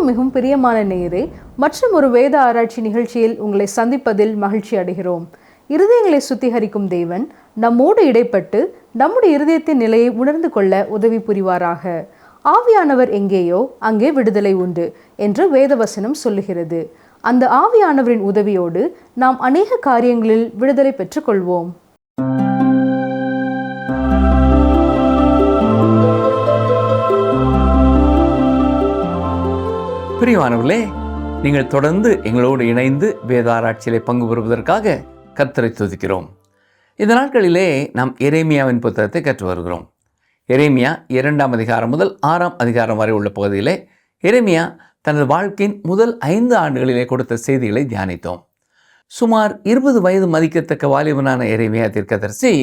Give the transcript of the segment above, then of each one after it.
கிறிஸ்துவுக்கு மிகவும் பிரியமான நேயரே, மற்றும் ஒரு வேத ஆராய்ச்சி நிகழ்ச்சியில் உங்களை சந்திப்பதில் மகிழ்ச்சி அடைகிறோம். இருதயங்களை சுத்திகரிக்கும் தேவன் நம்மோடு இடைப்பட்டு நம்முடைய இருதயத்தின் நிலையை உணர்ந்து கொள்ள உதவி புரிவாராக. ஆவியானவர் எங்கேயோ அங்கே விடுதலை உண்டு என்று வேதவசனம் சொல்லுகிறது. அந்த ஆவியானவரின் உதவியோடு நாம் அநேக காரியங்களில் விடுதலை பெற்றுக் கொள்வோம். பிரியமானவர்களே, நீங்கள் தொடர்ந்து எங்களோடு இணைந்து வேதாராய்ச்சியிலே பங்கு பெறுவதற்காக கர்த்தரை துதிக்கிறோம். இந்த நாட்களிலே நாம் எரேமியாவின் புத்தகத்தை கற்று வருகிறோம். எரேமியா 2ஆம் அதிகாரம் முதல் 6ஆம் அதிகாரம் வரை உள்ள பகுதியிலே எரேமியா தனது வாழ்க்கையின் முதல் 5 ஆண்டுகளிலே கொடுத்த செய்திகளை தியானித்தோம். சுமார் 20 வயது மதிக்கத்தக்க வாலிபனான எரேமியா தீர்க்கதரிசி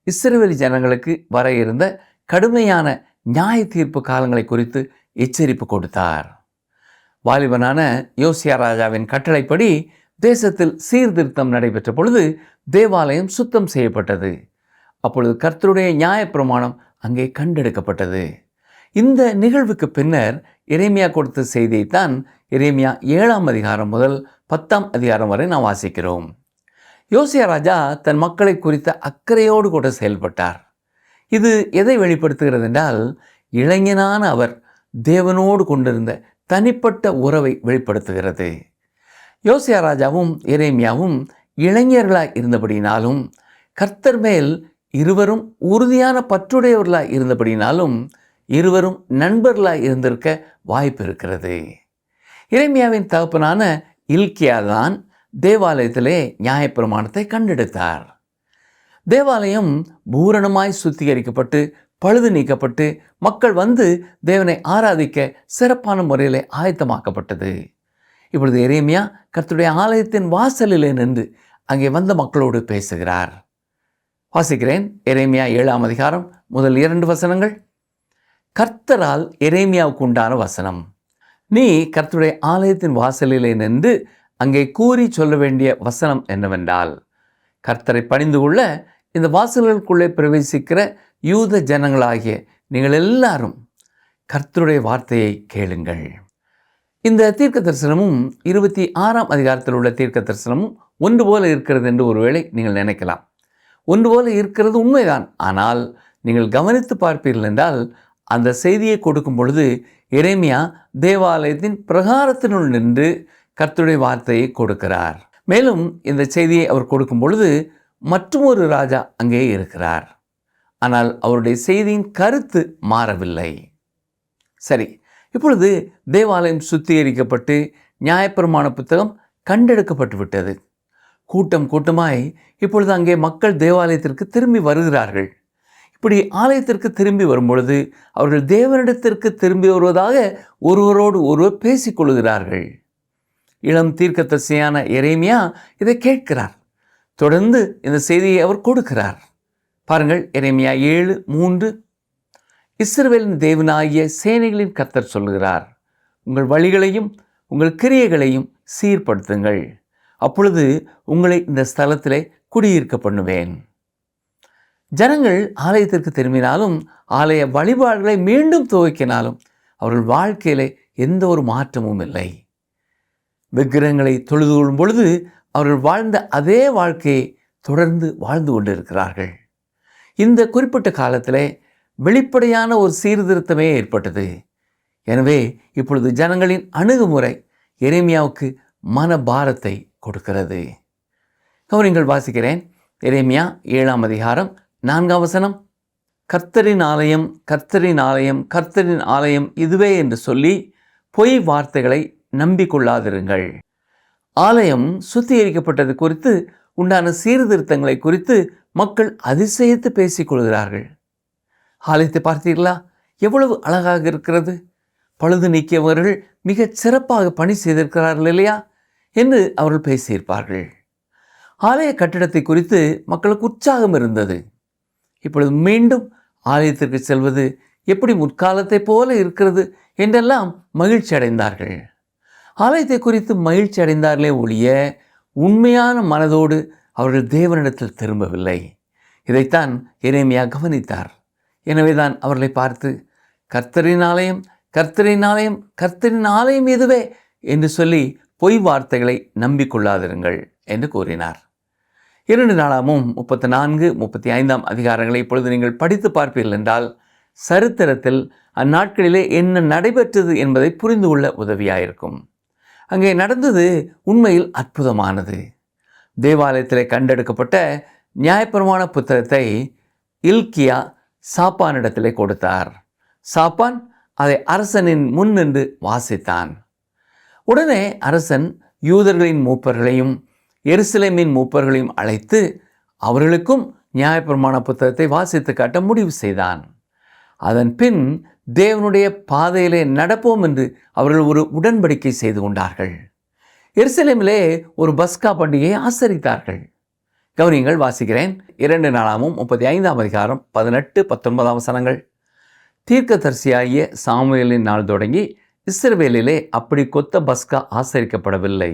இஸ்ரவேல் ஜனங்களுக்கு வர இருந்த கடுமையான நியாய தீர்ப்பு காலங்களை குறித்து எச்சரிப்பு கொடுத்தார். வாலிபனான யோசியா ராஜாவின் கட்டளைப்படி தேசத்தில் சீர்திருத்தம் நடைபெற்ற பொழுது தேவாலயம் சுத்தம் செய்யப்பட்டது. அப்பொழுது கர்த்தருடைய நியாயப்பிரமாணம் அங்கே கண்டெடுக்கப்பட்டது. இந்த நிகழ்வுக்கு பின்னர் எரேமியா கொடுத்த செய்தியைத்தான் எரேமியா 7ஆம் அதிகாரம் முதல் 10ஆம் அதிகாரம் வரை நாம் வாசிக்கிறோம். யோசியா ராஜா தன் மக்களை குறித்த அக்கறையோடு கூட செயல்பட்டார். இது எதை வெளிப்படுத்துகிறது என்றால், இளைஞனான அவர் தேவனோடு கொண்டிருந்த தனிப்பட்ட உறவை வெளிப்படுத்துகிறது. யோசியா ராஜாவும் எரேமியாவும் இளைஞர்களாய் இருந்தபடினாலும், கர்த்தர் மேல் இருவரும் உறுதியான பற்றுடையவர்களாய் இருந்தபடினாலும், இருவரும் நண்பர்களாய் இருந்திருக்க வாய்ப்பு இருக்கிறது. எரேமியாவின் தகப்பனான இல்கியா தான் தேவாலயத்திலே நியாயப்பிரமாணத்தை கண்டெடுத்தார். தேவாலயம் பூரணமாய் சுத்திகரிக்கப்பட்டு பழுது நீக்கப்பட்டு மக்கள் வந்து தேவனை ஆராதிக்க சிறப்பான முறையில் ஆயத்தமாக்கப்பட்டது. இப்பொழுது எரேமியா கர்த்தருடைய ஆலயத்தின் வாசலிலே நின்று அங்கே வந்த மக்களோடு பேசுகிறார். வாசிக்கிறேன். எரேமியா 7ஆம் அதிகாரம் முதல் 2 வசனங்கள். கர்த்தரால் எரேமியாவுக்கு உண்டான வசனம். நீ கர்த்தருடைய ஆலயத்தின் வாசலிலே நின்று அங்கே கூறி சொல்ல வேண்டிய வசனம் என்னவென்றால், கர்த்தரை பணிந்து கொள்ள இந்த வாசல்களுக்குள்ளே பிரவேசிக்கிற யூத ஜனங்களாகிய நீங்கள் எல்லாரும் கர்த்தருடைய வார்த்தையை கேளுங்கள். இந்த தீர்க்க தரிசனமும் 26ஆம் அதிகாரத்தில் உள்ள தீர்க்க தரிசனமும் ஒன்று போல இருக்கிறது என்று ஒருவேளை நீங்கள் நினைக்கலாம். ஒன்று போல இருக்கிறது உண்மைதான். ஆனால் நீங்கள் கவனித்து பார்ப்பீர்கள் என்றால், அந்த செய்தியை கொடுக்கும் பொழுது எரேமியா தேவாலயத்தின் பிரகாரத்தினுள் நின்று கர்த்தருடைய வார்த்தையை கொடுக்கிறார். மேலும் இந்த செய்தியை அவர் கொடுக்கும் பொழுது மற்றொரு ராஜா அங்கே இருக்கிறார். ஆனால் அவருடைய செய்தியின் கருத்து மாறவில்லை. சரி, இப்பொழுது தேவாலயம் சுத்திகரிக்கப்பட்டு நியாயப்பிரமாண புத்தகம் கண்டெடுக்கப்பட்டு விட்டது. கூட்டம் கூட்டமாய் இப்பொழுது அங்கே மக்கள் தேவாலயத்திற்கு திரும்பி வருகிறார்கள். இப்படி ஆலயத்திற்கு திரும்பி வரும்பொழுது அவர்கள் தேவனிடத்திற்கு திரும்பி வருவதாக ஒருவரோடு ஒருவர் பேசிக்கொள்கிறார்கள். இளம் தீர்க்கதரிசியான எரேமியா இதை கேட்கிறார். தொடர்ந்து இந்த செய்தியை அவர் கொடுக்கிறார். பாருங்கள், எரேமியா 7:3. இஸ்ரவேலின் தேவனாகிய சேனைகளின் கர்த்தர் சொல்லுகிறார், உங்கள் வழிகளையும் உங்கள் கிரியைகளையும் சீர்படுத்துங்கள், அப்பொழுது உங்களை இந்த ஸ்தலத்திலே குடியிருக்க பண்ணுவேன். ஜனங்கள் ஆலயத்திற்கு திரும்பினாலும் ஆலய வழிபாடுகளை மீண்டும் துவக்கினாலும் அவர்கள் வாழ்க்கையிலே எந்த ஒரு மாற்றமும் இல்லை. விக்கிரகங்களை தொழுது கொள்ளும் பொழுது அவர்கள் வாழ்ந்த அதே வாழ்க்கையை தொடர்ந்து வாழ்ந்து கொண்டிருக்கிறார்கள். இந்த குறிப்பிட்ட காலத்திலே வெளிப்படையான ஒரு சீர்திருத்தமே ஏற்பட்டது. எனவே இப்பொழுது ஜனங்களின் அணுகுமுறை எரேமியாவுக்கு மனபாரத்தை கொடுக்கிறது. கவனிங்கள், வாசிக்கிறேன். எரேமியா 7ஆம் அதிகாரம் 4ஆம் வசனம். கர்த்தரின் ஆலயம், கர்த்தரின் ஆலயம், கர்த்தரின் ஆலயம் இதுவே என்று சொல்லி பொய் வார்த்தைகளை நம்பிக்கொள்ளாதிருங்கள். ஆலயம் சுத்திகரிக்கப்பட்டது குறித்து உண்டான சீர்திருத்தங்களை குறித்து மக்கள் அதிசயித்து பேசிக்கொள்கிறார்கள். ஆலயத்தை பார்த்தீர்களா? எவ்வளவு அழகாக இருக்கிறது. பழுது நீக்கியவர்கள் மிகச் சிறப்பாக பணி செய்திருக்கிறார்கள் இல்லையா என்று அவர்கள் பேசியிருப்பார்கள். ஆலய கட்டிடத்தை குறித்து மக்களுக்கு உற்சாகம் இருந்தது. இப்பொழுது மீண்டும் ஆலயத்திற்கு செல்வது எப்படி முற்காலத்தை போல இருக்கிறது என்றெல்லாம் மகிழ்ச்சி அடைந்தார்கள். ஆலயத்தை குறித்து மகிழ்ச்சி அடைந்தார்களே ஒழிய உண்மையான மனதோடு அவர்கள் தேவனிடத்தில் திரும்பவில்லை. இதைத்தான் எரேமியா கவனித்தார். எனவேதான் அவர்களை பார்த்து, கர்த்தரின் ஆலயம், கர்த்தரின் ஆலயம் இதுவே என்று சொல்லி பொய் வார்த்தைகளை நம்பிக்கொள்ளாதிருங்கள் என்று கூறினார். 2 நாளாகமும் 34, 35 அதிகாரங்களை இப்பொழுது நீங்கள் படித்து பார்ப்பீர்கள் என்றால் சரித்திரத்தில் அந்நாட்களிலே என்ன நடைபெற்றது என்பதை புரிந்து கொள்ள உதவியாயிருக்கும். அங்கே நடந்தது உண்மையில் அற்புதமானது. தேவாலயத்திலே கண்டெடுக்கப்பட்ட நியாயப்பிரமாண புத்தகத்தை இல்கியா சாப்பானிடத்திலே கொடுத்தார். சாப்பான் அதை அரசனின் முன் நின்று வாசித்தான். உடனே அரசன் யூதர்களின் மூப்பர்களையும் எருசலேமின் மூப்பர்களையும் அழைத்து அவர்களுக்கும் நியாயப்பிரமாண புத்தகத்தை வாசித்து காட்ட முடிவு செய்தான். அதன் பின் தேவனுடைய பாதையிலே நடப்போம் என்று அவர்கள் ஒரு உடன்படிக்கை செய்து கொண்டார்கள். எருசலேமிலே ஒரு பஸ்கா பண்டிகையை ஆசரித்தார்கள். கவனியங்கள், வாசிக்கிறேன். 2 நாளாகமும் 35 அதிகாரம் 18, 19 வசனங்கள். தீர்க்கதரிசியாகிய சாமுவேலின் நாள் தொடங்கி இஸ்ரவேலிலே அப்படி கொத்த பஸ்கா ஆசரிக்கப்படவில்லை.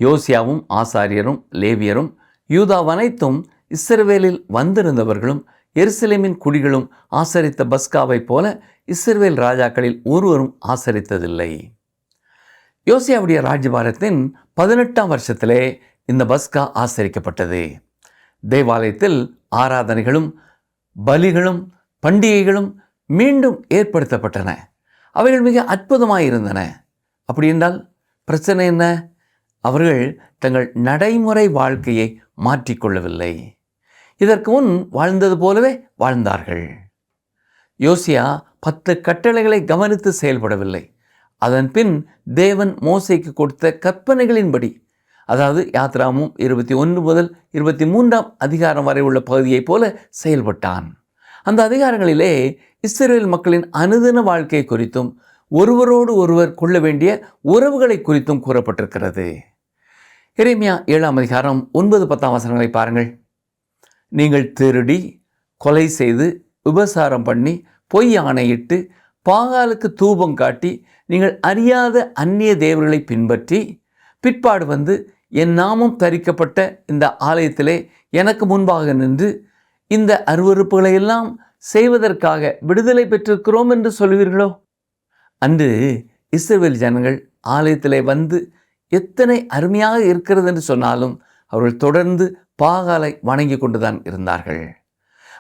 யோசியாவும் ஆசாரியரும் லேவியரும் யூதாவனைத்தும் இஸ்ரவேலில் வந்திருந்தவர்களும் எருசலேமின் குடிகளும் ஆசரித்த பஸ்காவைப் போல இஸ்ரவேல் ராஜாக்களில் ஒருவரும் ஆசரித்ததில்லை. யோசியாவுடைய ராஜ்யபாரத்தின் 18ஆம் வருஷத்திலே இந்த பஸ்கா ஆசரிக்கப்பட்டது. தேவாலயத்தில் ஆராதனைகளும் பலிகளும் பண்டிகைகளும் மீண்டும் ஏற்படுத்தப்பட்டன. அவைகள் மிக அற்புதமாயிருந்தன. அப்படி என்றால் பிரச்சனை என்ன? அவர்கள் தங்கள் நடைமுறை வாழ்க்கையை மாற்றிக்கொள்ளவில்லை. இதற்கு முன் வாழ்ந்தது போலவே வாழ்ந்தார்கள். யோசியா 10 கட்டளைகளை கவனித்து செயல்படவில்லை. அதன் பின் தேவன் மோசேக்கு கொடுத்த கற்பனைகளின்படி, அதாவது யாத்ராமும் 21 முதல் 23 அதிகாரம் வரை உள்ள பகுதியைப் போல செயல்பட்டான். அந்த அதிகாரங்களிலே இஸ்ரவேல் மக்களின் அனுதின வாழ்க்கை குறித்தும் ஒருவரோடு ஒருவர் கொள்ள வேண்டிய உறவுகளை குறித்தும் கூறப்பட்டிருக்கிறது. எரேமியா 7ஆம் அதிகாரம் 9, 10 வசனங்களை பாருங்கள். நீங்கள் திருடி, கொலை செய்து, விபசாரம் பண்ணி, பொய் ஆணையிட்டு, பாகாலுக்கு தூபம் காட்டி, நீங்கள் அறியாத அந்நிய தேவர்களை பின்பற்றி, பிற்பாடு வந்து என் நாமம் தரிக்கப்பட்ட இந்த ஆலயத்திலே எனக்கு முன்பாக நின்று இந்த அருவருப்புகளை எல்லாம் செய்வதற்காக விடுதலை பெற்றிருக்கிறோம் என்று சொல்வீர்களோ? அன்று இஸ்ரவேல் ஜனங்கள் ஆலயத்திலே வந்து எத்தனை அருமையாக இருக்கிறது என்று சொன்னாலும் அவர்கள் தொடர்ந்து பாகாலை வணங்கி கொண்டுதான் இருந்தார்கள்.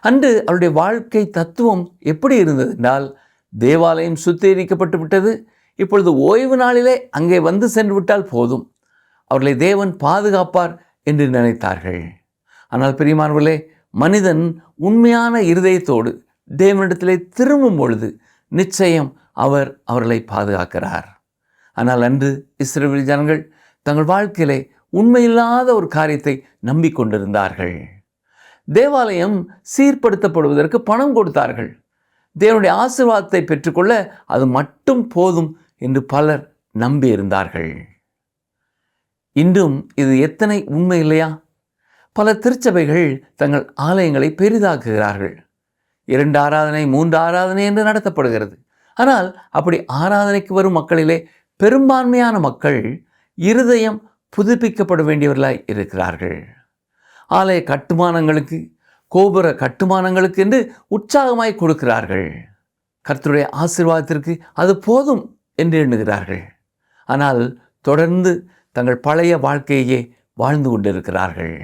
அன்று அவருடைய வாழ்க்கை தத்துவம் எப்படி இருந்தது என்றால், தேவாலயம் சுத்திகரிக்கப்பட்டு விட்டது, இப்பொழுது ஓய்வு நாளிலே அங்கே வந்து சென்று விட்டால் போதும், அவர்களை தேவன் பாதுகாப்பார் என்று நினைத்தார்கள். ஆனால் பிரியமானவர்களே, மனிதன் உண்மையான இருதயத்தோடு தேவனிடத்திலே திரும்பும் பொழுது நிச்சயம் அவர் அவர்களை பாதுகாக்கிறார். ஆனால் அன்று இஸ்ரவேல் ஜனங்கள் தங்கள் வாழ்க்கையிலே உண்மையில்லாத ஒரு காரியத்தை நம்பிக்கொண்டிருந்தார்கள். தேவாலயம் சீர்படுத்தப்படுவதற்கு பணம் கொடுத்தார்கள். தேவனுடைய ஆசீர்வாதத்தை பெற்றுக்கொள்ள அது மட்டும் போதும் என்று பலர் நம்பியிருந்தார்கள். இன்றும் இது எத்தனை உண்மை இல்லையா? பல திருச்சபைகள் தங்கள் ஆலயங்களை பெரிதாக்குகிறார்கள். 2 ஆராதனை, 3 ஆராதனை என்று நடத்தப்படுகிறது. ஆனால் அப்படி ஆராதனைக்கு வரும் மக்களிலே பெரும்பான்மையான மக்கள் இருதயம் புதுப்பிக்கப்பட வேண்டியவர்களாய் இருக்கிறார்கள். ஆலய கட்டுமானங்களுக்கு, கோபுர கட்டுமானங்களுக்கு என்று உற்சாகமாய் கொடுக்கிறார்கள். கர்த்தருடைய ஆசீர்வாதத்திற்கு அது போதும் என்று எண்ணுகிறார்கள். ஆனால் தொடர்ந்து தங்கள் பழைய வாழ்க்கையே வாழ்ந்து கொண்டிருக்கிறார்கள்.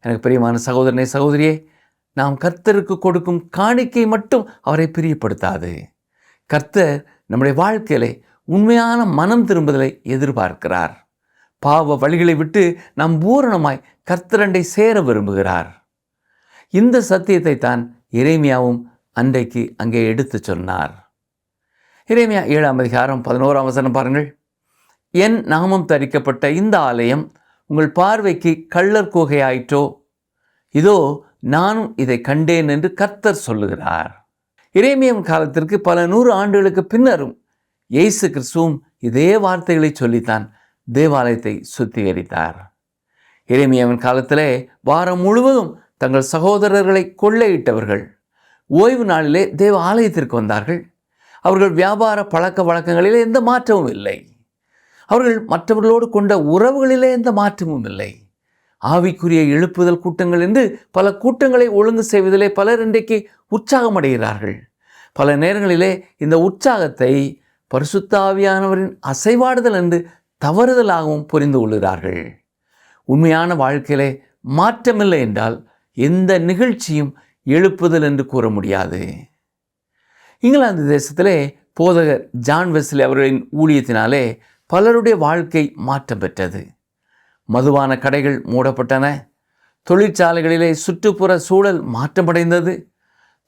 எனக்கு பிரியமான சகோதரனே, சகோதரியே, நாம் கர்த்தருக்கு கொடுக்கும் காணிக்கை மட்டும் அவரை பிரியப்படுத்தாது. கர்த்தர் நம்முடைய வாழ்க்கையிலே உண்மையான மனம் திரும்புதலை எதிர்பார்க்கிறார். பாவ வழிகளை விட்டு நாம் பூரணமாய் கர்த்தரண்டை சேர விரும்புகிறார். இந்த சத்தியத்தை தான் எரேமியாவும் அன்றைக்கு அங்கே எடுத்து சொன்னார். எரேமியா 7ஆம் அதிகாரம் 11ஆம் வசனம் பாருங்கள். என் நாமம் தரிக்கப்பட்ட இந்த ஆலயம் உங்கள் பார்வைக்கு கள்ளர் குகையாயிற்றோ? இதோ நானும் இதை கண்டேன் என்று கர்த்தர் சொல்லுகிறார். எரேமியாவின் காலத்திற்கு பல 100 ஆண்டுகளுக்கு பின்னரும் இயேசு கிறிஸ்துவும் இதே வார்த்தைகளை சொல்லித்தான் தேவாலயத்தை சுத்திகரித்தார். எரேமியாவின் காலத்திலே வாரம் முழுவதும் தங்கள் சகோதரர்களை கொள்ளையிட்டவர்கள் ஓய்வு நாளிலே தேவ ஆலயத்திற்கு வந்தார்கள். அவர்கள் வியாபார பழக்க வழக்கங்களிலே எந்த மாற்றமும் இல்லை. அவர்கள் மற்றவர்களோடு கொண்ட உறவுகளிலே எந்த மாற்றமும் இல்லை. ஆவிக்குரிய எழுப்புதல் கூட்டங்கள் என்று பல கூட்டங்களை ஒழுங்கு செய்வதிலே பலர் இன்றைக்கு உற்சாகம் அடைகிறார்கள். பல நேரங்களிலே இந்த உற்சாகத்தை பரிசுத்த ஆவியானவரின் அசைவாடுதல் என்று தவறுதலாகவும் புரிந்து கொள்கிறார்கள். உண்மையான வாழ்க்கையிலே மாற்றமில்லை என்றால் எந்த நிகழ்ச்சியும் எழுப்புதல் என்று கூற முடியாது. இங்கிலாந்து தேசத்திலே போதகர் ஜான் வெஸ்லி அவர்களின் ஊழியத்தினாலே பலருடைய வாழ்க்கை மாற்றம் பெற்றது. மதுபான கடைகள் மூடப்பட்டன. தொழிற்சாலைகளிலே சுற்றுப்புற சூழல் மாற்றமடைந்தது.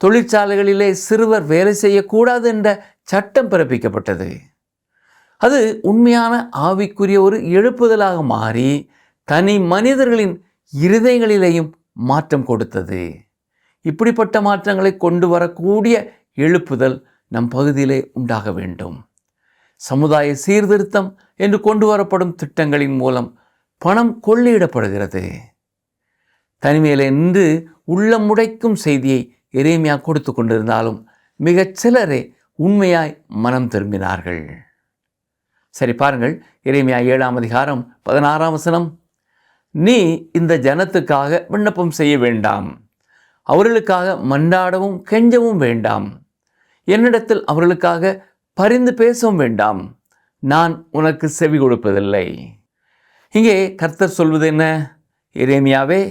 தொழிற்சாலைகளிலே சிறுவர் வேலை செய்யக்கூடாது என்ற சட்டம் பிறப்பிக்கப்பட்டது. அது உண்மையான ஆவிக்குரிய ஒரு எழுப்புதலாக மாறி தனி மனிதர்களின் இருதயங்களிலேயும் மாற்றம் கொடுத்தது. இப்படிப்பட்ட மாற்றங்களை கொண்டு வரக்கூடிய எழுப்புதல் நம் பகுதியிலே உண்டாக வேண்டும். சமுதாய சீர்திருத்தம் என்று கொண்டு வரப்படும் திட்டங்களின் மூலம் பணம் கொள்ளையிடப்படுகிறது. தனிமையிலே நின்று உள்ளம் உடைக்கும் செய்தியை எரேமியா கொடுத்து கொண்டிருந்தாலும் மிகச் சிலரே உண்மையாய் மனம் திரும்பினார்கள். சரி பாருங்கள், எரேமியா 7ஆம் அதிகாரம் 16ஆம் வசனம். நீ இந்த ஜனத்துக்காக விண்ணப்பம் செய்ய வேண்டாம், அவர்களுக்காக மன்றாடவும் கெஞ்சவும் வேண்டாம், என்னிடத்தில் அவர்களுக்காக பரிந்து பேசவும் வேண்டாம், நான் உனக்கு செவி கொடுப்பதில்லை. இங்கே கர்த்தர் சொல்வது என்ன? எரேமியாவே,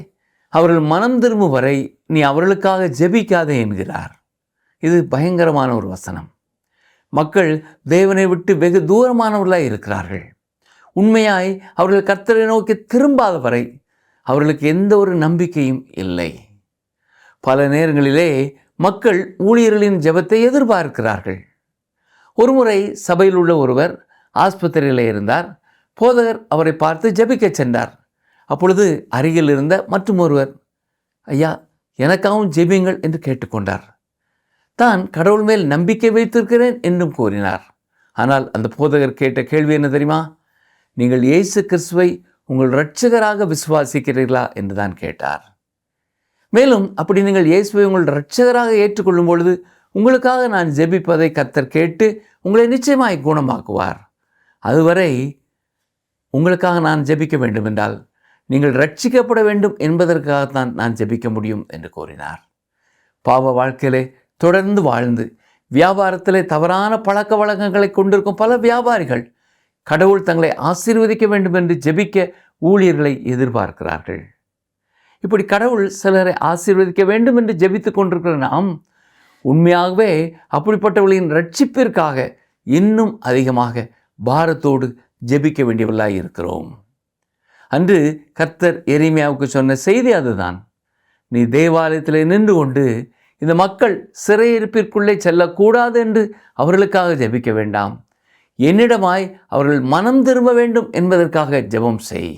அவர்கள் மனம் திரும்பும் வரை நீ அவர்களுக்காக ஜெபிக்காதே என்கிறார். இது பயங்கரமான ஒரு வசனம். மக்கள் தேவனை விட்டு வெகு தூரமானவர்களாய் இருக்கிறார்கள். உண்மையாய் அவர்கள் கர்த்தரை நோக்கி திரும்பாத வரை அவர்களுக்கு எந்த ஒரு நம்பிக்கையும் இல்லை. பல நேரங்களிலே மக்கள் ஊழியர்களின் ஜெபத்தை எதிர்பார்க்கிறார்கள். ஒருமுறை சபையில் உள்ள ஒருவர் ஆஸ்பத்திரியில் இருந்தார். போதகர் அவரை பார்த்து ஜெபிக்க சென்றார். அப்பொழுது அருகில் இருந்த மற்றும் ஒருவர், ஐயா எனக்காகவும் ஜெபியுங்கள் என்று கேட்டுக்கொண்டார். தான் கடவுள் மேல் நம்பிக்கை வைத்திருக்கிறேன் என்றும் கூறினார். ஆனால் அந்த போதகர் கேட்ட கேள்வி என்ன தெரியுமா? நீங்கள் இயேசு கிறிஸ்துவை உங்கள் இரட்சகராக விசுவாசிக்கிறீர்களா என்று தான் கேட்டார். மேலும் அப்படி நீங்கள் இயேசுவை உங்கள் இரட்சகராக ஏற்றுக்கொள்ளும் பொழுது உங்களுக்காக நான் ஜெபிப்பதை கர்த்தர் கேட்டு உங்களை நிச்சயமாய் குணமாக்குவார். அதுவரை உங்களுக்காக நான் ஜெபிக்க வேண்டும் என்றால் நீங்கள் ரட்சிக்கப்பட வேண்டும் என்பதற்காகத்தான் நான் ஜெபிக்க முடியும் என்று கூறினார். பாவ வாழ்க்கையிலே தொடர்ந்து வாழ்ந்து வியாபாரத்திலே தவறான பழக்க வழக்கங்களை கொண்டிருக்கும் பல வியாபாரிகள் கடவுள் தங்களை ஆசீர்வதிக்க வேண்டும் என்று ஜெபிக்க ஊழியர்களை எதிர்பார்க்கிறார்கள். இப்படி கடவுள் சிலரை ஆசீர்வதிக்க வேண்டும் என்று ஜெபித்து கொண்டிருக்கிற நாம் உண்மையாகவே அப்படிப்பட்டவர்களின் ரட்சிப்பிற்காக இன்னும் அதிகமாக பாரத்தோடு ஜெபிக்க வேண்டியவர்களாக இருக்கிறோம். அன்று கர்த்தர் எரேமியாவுக்கு சொன்ன செய்தி அதுதான். நீ தேவாலயத்தில் நின்று கொண்டு இந்த மக்கள் சிறையிருப்பிற்குள்ளே செல்லக்கூடாது என்று அவர்களுக்காக ஜெபிக்க வேண்டாம், என்னிடமாய் அவர்கள் மனம் திரும்ப வேண்டும் என்பதற்காக ஜெபம் செய்.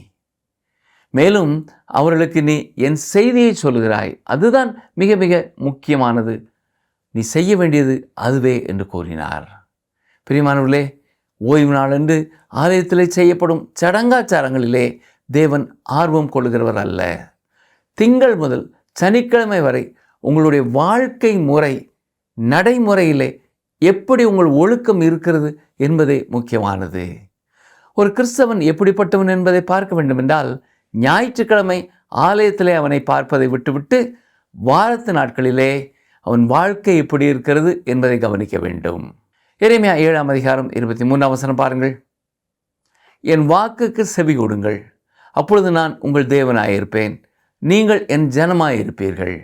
மேலும் அவர்களுக்கு நீ என் செய்தியை சொல்கிறாய், அதுதான் மிக மிக முக்கியமானது, நீ செய்ய வேண்டியது அதுவே என்று கூறினார். பிரியமானவர்களே, ஓய்வு நாளன்று ஆலயத்தில் செய்யப்படும் சடங்காச்சாரங்களிலே தேவன் ஆர்வம் கொள்கிறவர் அல்ல. திங்கள் முதல் சனிக்கிழமை வரை உங்களுடைய வாழ்க்கை முறை நடைமுறையிலே எப்படி உங்கள் ஒழுக்கம் இருக்கிறது என்பதே முக்கியமானது. ஒரு கிறிஸ்தவன் எப்படிப்பட்டவன் என்பதை பார்க்க வேண்டும் என்றால் ஞாயிற்றுக்கிழமை ஆலயத்திலே அவனை பார்ப்பதை விட்டுவிட்டு வாரத்து நாட்களிலே அவன் வாழ்க்கை எப்படி இருக்கிறது என்பதை கவனிக்க வேண்டும். எரேமியா 7ஆம் அதிகாரம் 23ஆம் வசனம் பாருங்கள். என் வாக்குக்கு செவி கொடுங்கள், அப்பொழுது நான் உங்கள் தேவனாயிருப்பேன், நீங்கள் என் ஜனமாயிருப்பீர்கள்.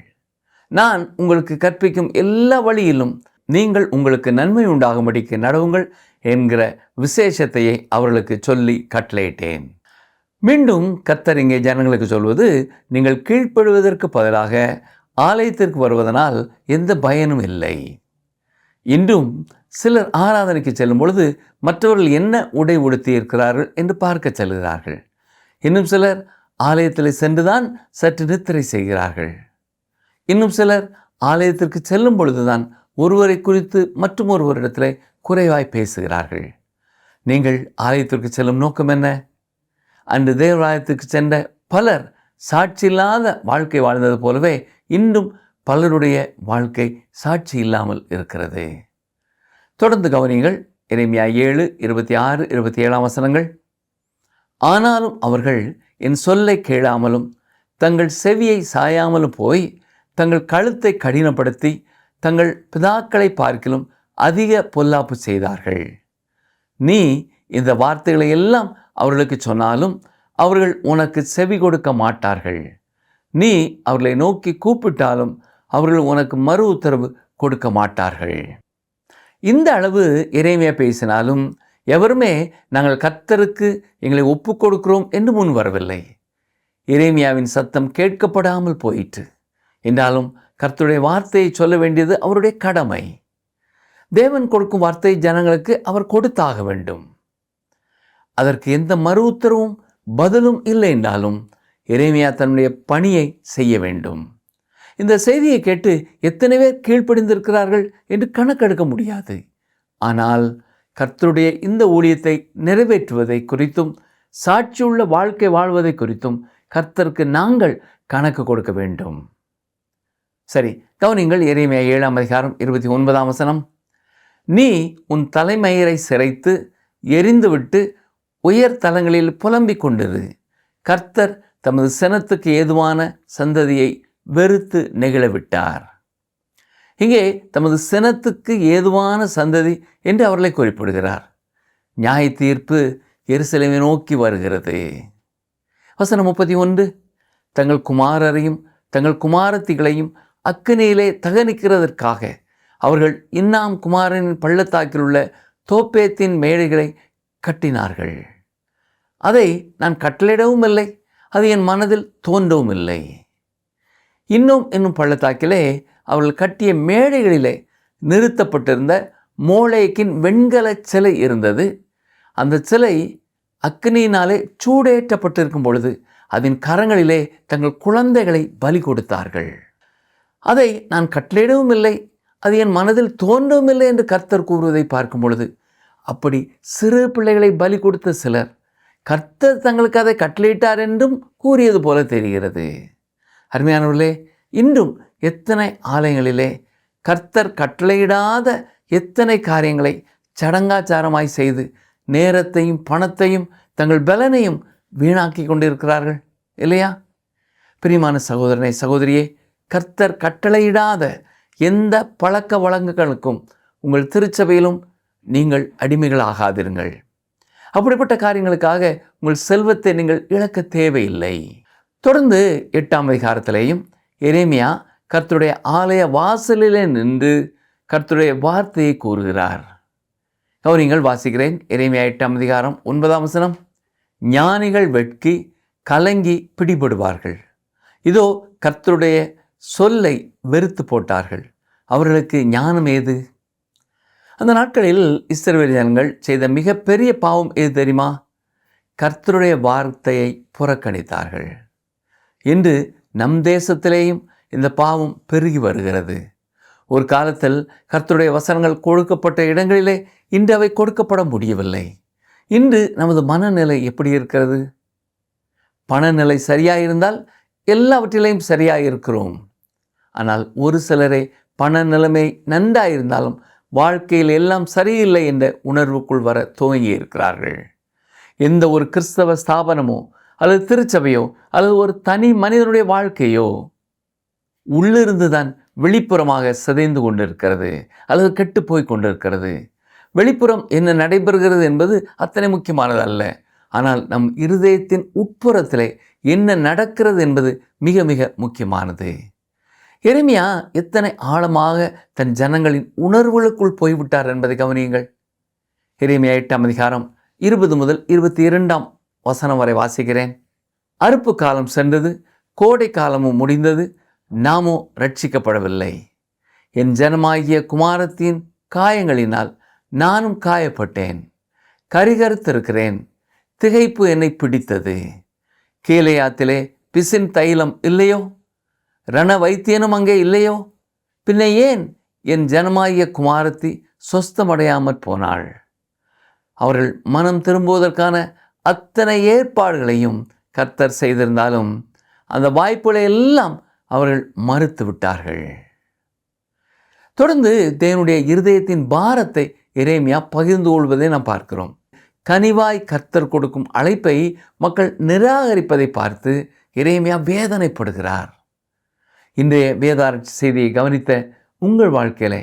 நான் உங்களுக்கு கற்பிக்கும் எல்லா வழியிலும் நீங்கள் உங்களுக்கு நன்மை உண்டாகும்படிக்கு நடவுங்கள் என்கிற விசேஷத்தையே அவர்களுக்கு சொல்லி கட்டளையிட்டேன். மீண்டும் கர்த்தர் இங்கே ஜனங்களுக்கு சொல்வது, நீங்கள் கீழ்ப்படுவதற்கு பதிலாக ஆலயத்திற்கு வருவதனால் எந்த பயனும் இல்லை. இன்றும் சிலர் ஆராதனைக்கு செல்லும் பொழுது மற்றவர்கள் என்ன உடை உடுத்தி இருக்கிறார்கள் என்று பார்க்க செல்கிறார்கள். இன்னும் சிலர் ஆலயத்தில் சென்றுதான் சற்று நித்திரை செய்கிறார்கள். இன்னும் சிலர் ஆலயத்திற்கு செல்லும் பொழுதுதான் ஒருவரை குறித்து மற்றும் ஒருவரிடத்தில் குறைவாய் பேசுகிறார்கள். நீங்கள் ஆலயத்திற்கு செல்லும் நோக்கம் என்ன? அன்று தேவாலயத்துக்கு சென்ற பலர் சாட்சி இல்லாத வாழ்க்கை வாழ்ந்தது போலவே இன்றும் பலருடைய வாழ்க்கை சாட்சி இல்லாமல் இருக்கிறது. தொடர்ந்து கவனியுங்கள். எரேமியா 7:26-27 வசனங்கள். ஆனாலும் அவர்கள் என் சொல்லை கேளாமலும் தங்கள் செவியை சாயாமலும் போய் தங்கள் கழுத்தை கடினப்படுத்தி தங்கள் பிதாக்களை பார்க்கிலும் அதிக பொல்லாப்பு செய்தார்கள். நீ இந்த வார்த்தைகளை எல்லாம் அவர்களுக்கு சொன்னாலும் அவர்கள் உனக்கு செவி கொடுக்க மாட்டார்கள். நீ அவர்களை நோக்கி கூப்பிட்டாலும் அவர்கள் உனக்கு மறு உத்தரவு கொடுக்க மாட்டார்கள். இந்த அளவு எரேமியா பேசினாலும் எவருமே நாங்கள் கர்த்தருக்கு எங்களை ஒப்பு கொடுக்கிறோம் என்று முன் வரவில்லை. எரேமியாவின் சத்தம் கேட்கப்படாமல் போயிற்று. என்றாலும் கர்த்தருடைய வார்த்தையை சொல்ல வேண்டியது அவருடைய கடமை. தேவன் கொடுக்கும் வார்த்தை ஜனங்களுக்கு அவர் கொடுத்தாக வேண்டும். அதற்கு எந்த மறு உத்தரவும் பதிலும் இல்லை என்றாலும் எரேமியா தன்னுடைய பணியை செய்ய வேண்டும். இந்த செய்தியை கேட்டு எத்தனை பேர் கீழ்ப்படிந்திருக்கிறார்கள் என்று கணக்கெடுக்க முடியாது. ஆனால் கர்த்தருடைய இந்த ஊழியத்தை நிறைவேற்றுவதை குறித்தும் சாட்சியுள்ள வாழ்க்கை வாழ்வதை குறித்தும் கர்த்தருக்கு நாங்கள் கணக்கு கொடுக்க வேண்டும். சரி, கவனிங்கள். எரேமியா 7ஆம் அதிகாரம் 29ஆம் வசனம். நீ உன் தலைமயிரை சிரைத்து எரிந்துவிட்டு உயர் தலங்களில் புலம்பிக் கொண்டிரு. கர்த்தர் தமது சினத்துக்கு ஏதுவான சந்ததியை வெறுத்து நெகிழவிட்டார். இங்கே தமது சினத்துக்கு ஏதுவான சந்ததி என்று அவர்களை குறிப்பிடுகிறார். நியாய தீர்ப்பு எருசலேமை நோக்கி வருகிறது. வசனம் 31. தங்கள் குமாரரையும் தங்கள் குமாரத்திகளையும் அக்கினியிலே தகனிக்கிறதற்காக அவர்கள் இன்னாம் குமாரனின் பள்ளத்தாக்கில் உள்ள தோப்பேத்தின் மேடைகளை கட்டினார்கள். அதை நான் கட்டளையிடவும் இல்லை, அது என் மனதில் தோன்றவும் இல்லை. இன்னும் என்னும் பள்ளத்தாக்கிலே அவர்கள் கட்டிய மேடைகளிலே நிறுத்தப்பட்டிருந்த மோளேக்கின் வெண்கல சிலை இருந்தது. அந்த சிலை அக்னியினாலே சூடேற்றப்பட்டிருக்கும் பொழுது அதன் கரங்களிலே தங்கள் குழந்தைகளை பலி கொடுத்தார்கள். அதை நான் கட்டளையிடவும் இல்லை, அது என் மனதில் தோன்றவும் இல்லை என்று கர்த்தர் கூறுவதை பார்க்கும் பொழுது, அப்படி சிறு பிள்ளைகளை பலி கொடுத்த சிலர் கர்த்தர் தங்களுக்கு அதை கட்டளையிட்டார் என்றும் கூறியது போல தெரிகிறது. அருமையானவர்களே, இன்றும் எத்தனை ஆலயங்களிலே கர்த்தர் கட்டளையிடாத எத்தனை காரியங்களை சடங்காச்சாரமாய் செய்து நேரத்தையும் பணத்தையும் தங்கள் பலனையும் வீணாக்கி கொண்டிருக்கிறார்கள் இல்லையா? பிரியமான சகோதரனே, சகோதரியே, கர்த்தர் கட்டளையிடாத எந்த பழக்க வழக்கங்களுக்கும் உங்கள் திருச்சபையிலும் நீங்கள் அடிமைகள் ஆகாதிருங்கள். அப்படிப்பட்ட காரியங்களுக்காக உங்கள் செல்வத்தை நீங்கள் இழக்க தேவையில்லை. தொடர்ந்து 8ஆம் அதிகாரத்திலேயும் எரேமியா கர்த்தருடைய ஆலய வாசலிலே நின்று கர்த்தருடைய வார்த்தையை கூறுகிறார். கவனிங்கள், வாசிக்கிறேன். எரேமியா 8ஆம் அதிகாரம் 9ஆம் வசனம். ஞானிகள் வெட்கி கலங்கி பிடிபடுவார்கள். இதோ கர்த்தருடைய சொல்லை வெறுத்து போட்டார்கள். அவர்களுக்கு ஞானம் ஏது? அந்த நாட்களில் இஸ்ரவேல் ஜனங்கள் செய்த மிகப்பெரிய பாவம் எது தெரியுமா? கர்த்தருடைய வார்த்தையை புறக்கணித்தார்கள். இன்று நம் தேசத்திலேயும் இந்த பாவம் பெருகி வருகிறது. ஒரு காலத்தில் கர்த்தருடைய வசனங்கள் கொடுக்கப்பட்ட இடங்களிலே இன்று அவை கொடுக்கப்பட முடியவில்லை. இன்று நமது மனநிலை எப்படி இருக்கிறது? பணநிலை சரியாயிருந்தால் எல்லாவற்றிலையும் சரியாயிருக்கிறோம். ஆனால் ஒரு சிலரே பண நிலைமை நன்றாயிருந்தாலும் வாழ்க்கையில் எல்லாம் சரியில்லை என்ற உணர்வுக்குள் வர துவங்கி இருக்கிறார்கள். எந்த ஒரு கிறிஸ்தவ ஸ்தாபனமோ அல்லது திருச்சபையோ அல்லது ஒரு தனி மனிதனுடைய வாழ்க்கையோ உள்ளிருந்து தான் வெளிப்புறமாக சிதைந்து கொண்டிருக்கிறது அல்லது கெட்டு போய் கொண்டிருக்கிறது. வெளிப்புறம் என்ன நடைபெறுகிறது என்பது அத்தனை முக்கியமானது அல்ல. ஆனால் நம் இருதயத்தின் உட்புறத்திலே என்ன நடக்கிறது என்பது மிக மிக முக்கியமானது. எரேமியா எத்தனை ஆழமாக தன் ஜனங்களின் உணர்வுகளுக்குள் போய்விட்டார் என்பதை கவனியுங்கள். எரேமியா 8ஆம் அதிகாரம் 20 முதல் 22ஆம் வசனம் வரை வாசிக்கிறேன். அறுப்பு காலம் சென்றது, கோடை காலமும் முடிந்தது, நாமோ ரட்சிக்கப்படவில்லை. என் ஜனமாகிய குமாரத்தின் காயங்களினால் நானும் காயப்பட்டேன், கரிகருத்திருக்கிறேன், திகைப்பு என்னை பிடித்தது. கீலேயாத்திலே பிசின் தைலம் இல்லையோ? ரண வைத்தியனும் அங்கே இல்லையோ? பின்ன ஏன் என் ஜனமாகிய குமாரத்தி சொஸ்தமடையாமற் போனாள்? அவர்கள் மனம் திரும்புவதற்கான அத்தனை ஏற்பாடுகளையும் கர்த்தர் செய்திருந்தாலும் அந்த வாய்ப்புகளை எல்லாம் அவர்கள் மறுத்து விட்டார்கள். தொடர்ந்து தேவனுடைய இருதயத்தின் பாரத்தை எரேமியா பகிர்ந்து கொள்வதை நாம் பார்க்கிறோம். கனிவாய் கர்த்தர் கொடுக்கும் அழைப்பை மக்கள் நிராகரிப்பதை பார்த்து எரேமியா வேதனைப்படுகிறார். இன்றைய வேதாராய்ச்சி செய்தியை கவனித்த உங்கள் வாழ்க்கையிலே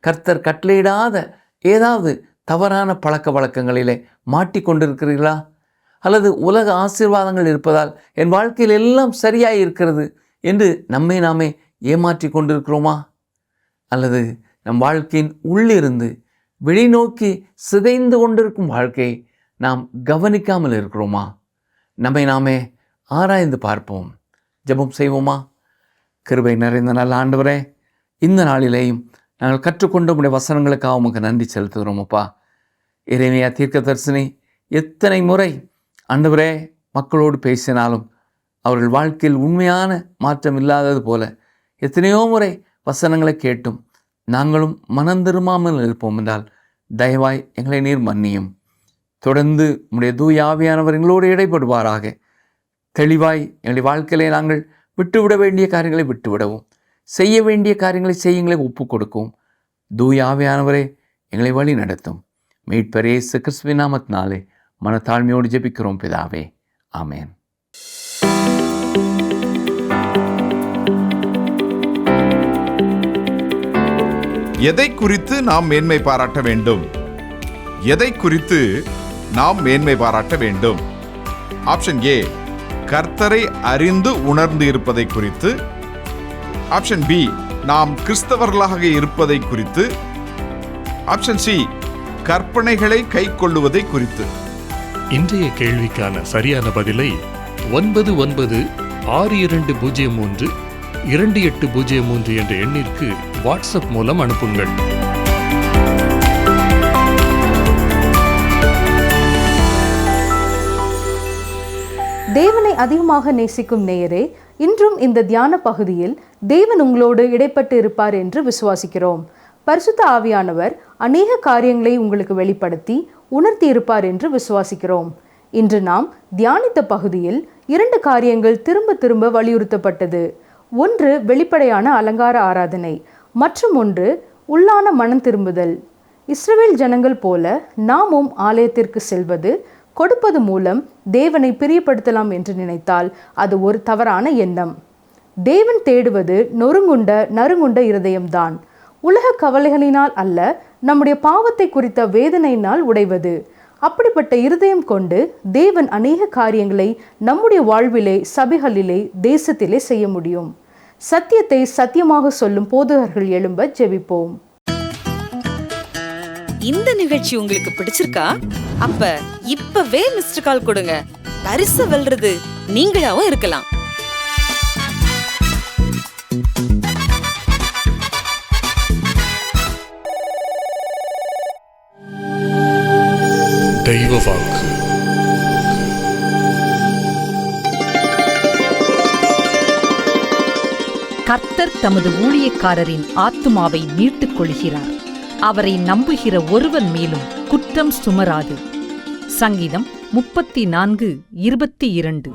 கர்த்தர் கட்டளையிடாத ஏதாவது தவறான பழக்க வழக்கங்களிலே மாட்டிக்கொண்டிருக்கிறீர்களா? அல்லது உலக ஆசீர்வாதங்கள் இருப்பதால் என் வாழ்க்கையில் எல்லாம் சரியாய் இருக்கிறது என்று நம்மை நாமே ஏமாற்றி கொண்டிருக்கிறோமா? அல்லது நம் வாழ்க்கையின் உள்ளிருந்து வெளிநோக்கி சிதைந்து கொண்டிருக்கும் வாழ்க்கையை நாம் கவனிக்காமல் இருக்கிறோமா? நம்மை நாமே ஆராய்ந்து பார்ப்போம். ஜெபம் செய்வோமா? கிருபை நிறைந்த நல்ல ஆண்டவரே, இந்த நாளிலேயும் நாங்கள் கற்றுக்கொண்ட உடைய வசனங்களுக்காக உமக்கு நன்றி செலுத்துகிறோம் அப்பா. எரேமியா தீர்க்கதரிசனி எத்தனை முறை ஆண்டவரே மக்களோடு பேசினாலும் அவர்கள் வாழ்க்கையில் உண்மையான மாற்றம் இல்லாதது போல எத்தனையோ முறை வசனங்களை கேட்டும் நாங்களும் மனம் திரும்பாமல் இருப்போம் என்றால் தயவாய் எங்களை நீர் மன்னியும். தொடர்ந்து உம்முடைய தூய ஆவியானவர் எங்களோடு இடைப்படுவாராக. தெளிவாய் எங்களுடைய வாழ்க்கையிலே நாங்கள் விட்டுவிட வேண்டிய காரியங்களை விட்டுவிடவும், செய்ய வேண்டிய காரியங்களை செய்யுங்களை ஒப்புக் கொடுக்கவும் தூய ஆவியானவரே எங்களை வழி நடத்தும். மீட்பர் இயேசு கிறிஸ்துவின் நாமத்தினாலே மனத்தாழ்மையோடு ஜெபிக்கிறோம் பிதாவே, ஆமென். எதை குறித்து நாம் மேன்மை பாராட்ட வேண்டும்? எதை குறித்து நாம் மேன்மை பாராட்ட வேண்டும்? ஆப்ஷன் ஏ, கர்த்தரை அறிந்து உணர்ந்து இருப்பதை குறித்து. ஆப்ஷன் பி, நாம் கிறிஸ்தவர்களாக இருப்பதை குறித்து. ஆப்ஷன் சி, கற்பனைகளை கை கொள்ளுவதை குறித்து. இன்றைய கேள்விக்கான சரியான பதிலை 9962032803 என்ற எண்ணிற்கு வாட்ஸ்அப் மூலம் அனுப்புங்கள். தேவனை அதிகமாக நேசிக்கும் நேயரே, இன்றும் இந்த தியான பகுதியில் தேவன் உங்களோடு இடைப்பட்டு இருப்பார் என்று விசுவாசிக்கிறோம். பரிசுத்த ஆவியானவர் அநேக காரியங்களை உங்களுக்கு வெளிப்படுத்தி உணர்த்தி இருப்பார் என்று விசுவாசிக்கிறோம். இன்று நாம் தியானித்த பகுதியில் 2 காரியங்கள் திரும்ப திரும்ப வலியுறுத்தப்பட்டது. ஒன்று வெளிப்படையான அலங்கார ஆராதனை, மற்றும் ஒன்று உள்ளான மனம் திரும்புதல். இஸ்ரவேல் ஜனங்கள் போல நாமும் ஆலயத்திற்கு செல்வது, கொடுப்பது மூலம் தேவனை பிரியப்படுத்தலாம் என்று நினைத்தால் அது ஒரு தவறான எண்ணம். தேவன் தேடுவது நறுங்குண்ட இருதயம்தான். உலக கவலைகளினால் அல்ல, நம்முடைய பாவத்தை குறித்த வேதனையினால் உடைவது. அப்படிப்பட்ட இருதயம் கொண்டு தேவன் அநேக காரியங்களை நம்முடைய வாழ்விலே, சபைகளிலே, தேசத்திலே செய்ய முடியும். சத்தியத்தை சத்தியமாக சொல்லும் போதகர்கள் எழும்ப ஜெபிப்போம். இந்த நிகழ்ச்சி உங்களுக்கு பிடிச்சிருக்கா? அப்ப இப்பவே மிஸ்டர் கால் கொடுங்க. பரிசு வெல்றது நீங்களாவும் இருக்கலாம். தெய்வ வாக்கு. கர்த்தர் தமது ஊழியக்காரரின் ஆத்துமாவை மீட்டுக் கொள்கிறார். அவரை நம்புகிற ஒருவன் மேலும் குற்றம் சுமராது. சங்கீதம் 34:22.